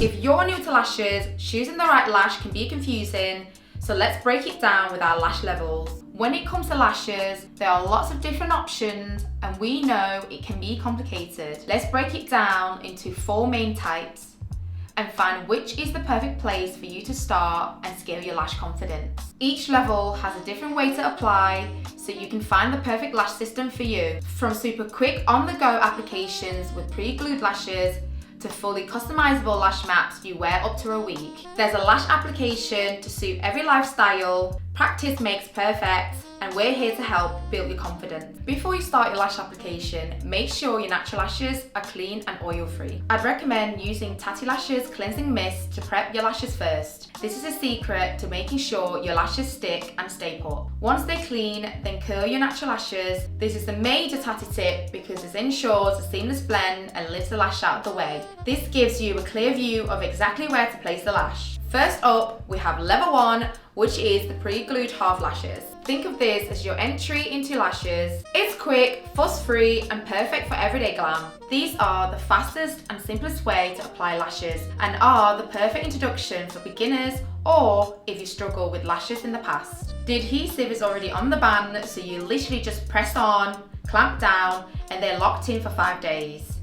If you're new to lashes, choosing the right lash can be confusing, so let's break it down with our lash levels. When it comes to lashes, there are lots of different options and we know it can be complicated. Let's break it down into 4 main types and find which is the perfect place for you to start and scale your lash confidence. Each level has a different way to apply, so you can find the perfect lash system for you. From super quick on-the-go applications with pre-glued lashes to fully customizable lash mats you wear up to a week. There's a lash application to suit every lifestyle. Practice makes perfect, and we're here to help build your confidence. Before you start your lash application, make sure your natural lashes are clean and oil-free. I'd recommend using TATTI Lashes Cleansing Mist to prep your lashes first. This is a secret to making sure your lashes stick and stay put. Once they're clean, then curl your natural lashes. This is the major TATTI tip because it ensures a seamless blend and lifts the lash out of the way. This gives you a clear view of exactly where to place the lash. First up, we have level 1, which is the pre-glued half lashes. Think of this as your entry into lashes. It's quick, fuss-free, and perfect for everyday glam. These are the fastest and simplest way to apply lashes and are the perfect introduction for beginners or if you struggle with lashes in the past. The adhesive is already on the band, so you literally just press on, clamp down, and they're locked in for 5 days.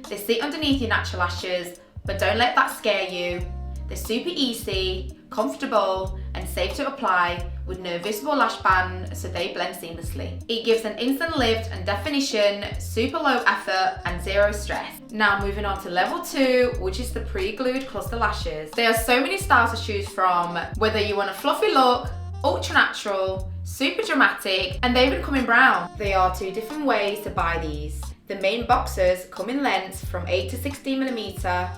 They sit underneath your natural lashes, but don't let that scare you. They're super easy, comfortable, and safe to apply with no visible lash band, so they blend seamlessly. It gives an instant lift and definition, super low effort, and zero stress. Now moving on to level 2, which is the pre-glued cluster lashes. There are so many styles to choose from, whether you want a fluffy look, ultra natural, super dramatic, and they even come in brown. There are 2 different ways to buy these. The main boxes come in lengths from 8 to 16mm,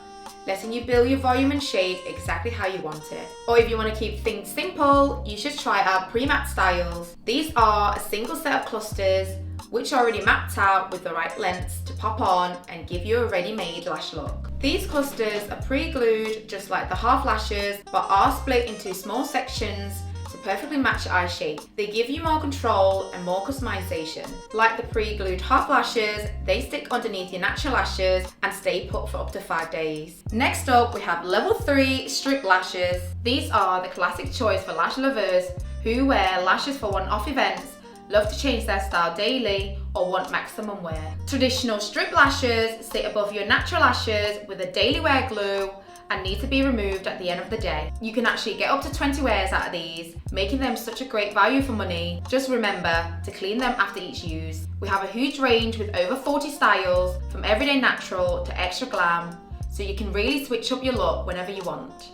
letting you build your volume and shape exactly how you want it. Or if you want to keep things simple, you should try out pre-mat styles. These are a single set of clusters which are already mapped out with the right lengths to pop on and give you a ready-made lash look. These clusters are pre-glued just like the half lashes, but are split into small sections to perfectly match your eye shape. They give you more control and more customization. Like the pre-glued half lashes, they stick underneath your natural lashes and stay put for up to 5 days. Next up, we have level 3 strip lashes. These are the classic choice for lash lovers who wear lashes for one-off events, love to change their style daily, or want maximum wear. Traditional strip lashes sit above your natural lashes with a daily wear glue and need to be removed at the end of the day. You can actually get up to 20 wears out of these, making them such a great value for money. Just remember to clean them after each use. We have a huge range with over 40 styles, from everyday natural to extra glam, so you can really switch up your look whenever you want.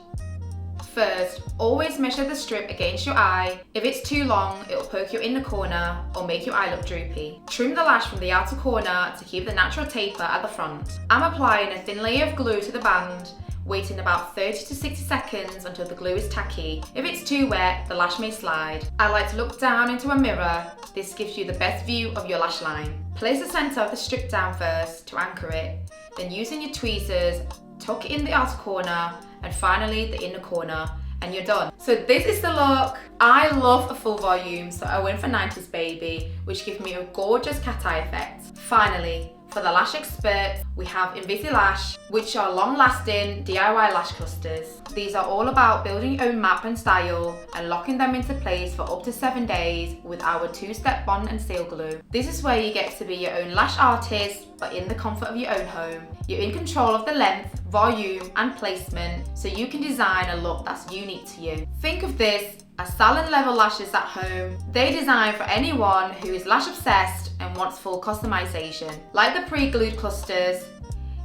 First, always measure the strip against your eye. If it's too long, it'll poke your inner corner or make your eye look droopy. Trim the lash from the outer corner to keep the natural taper at the front. I'm applying a thin layer of glue to the band, waiting about 30 to 60 seconds until the glue is tacky. If it's too wet, the lash may slide. I like to look down into a mirror. This gives you the best view of your lash line. Place the center of the strip down first to anchor it, then using your tweezers, tuck in the outer corner, and finally the inner corner, and you're done. So this is the look. I love a full volume, so I went for 90s baby, which gives me a gorgeous cat eye effect. Finally, for the lash experts, we have Invisilash, which are long-lasting DIY lash clusters. These are all about building your own map and style and locking them into place for up to 7 days with our 2-step bond and seal glue. This is where you get to be your own lash artist, but in the comfort of your own home. You're in control of the length, volume, and placement, so you can design a look that's unique to you. Think of this as salon level lashes at home. They're designed for anyone who is lash obsessed and wants full customization. Like the pre-glued clusters,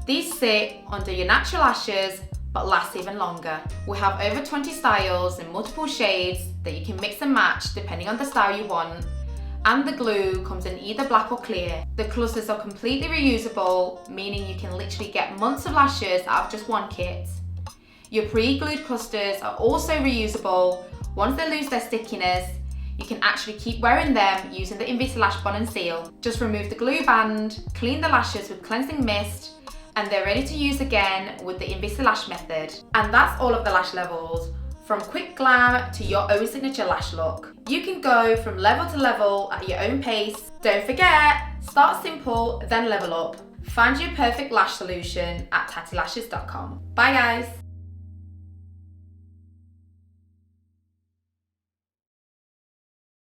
these sit under your natural lashes but last even longer. We have over 20 styles in multiple shades that you can mix and match depending on the style you want, and the glue comes in either black or clear. The clusters are completely reusable, meaning you can literally get months of lashes out of just one kit. Your pre-glued clusters are also reusable. Once they lose their stickiness, you can actually keep wearing them using the Invisilash bond and seal. Just remove the glue band, clean the lashes with cleansing mist, and they're ready to use again with the Invisilash method. And that's all of the lash levels, from quick glam to your own signature lash look. You can go from level to level at your own pace. Don't forget, start simple, then level up. Find your perfect lash solution at tattilashes.com. Bye guys.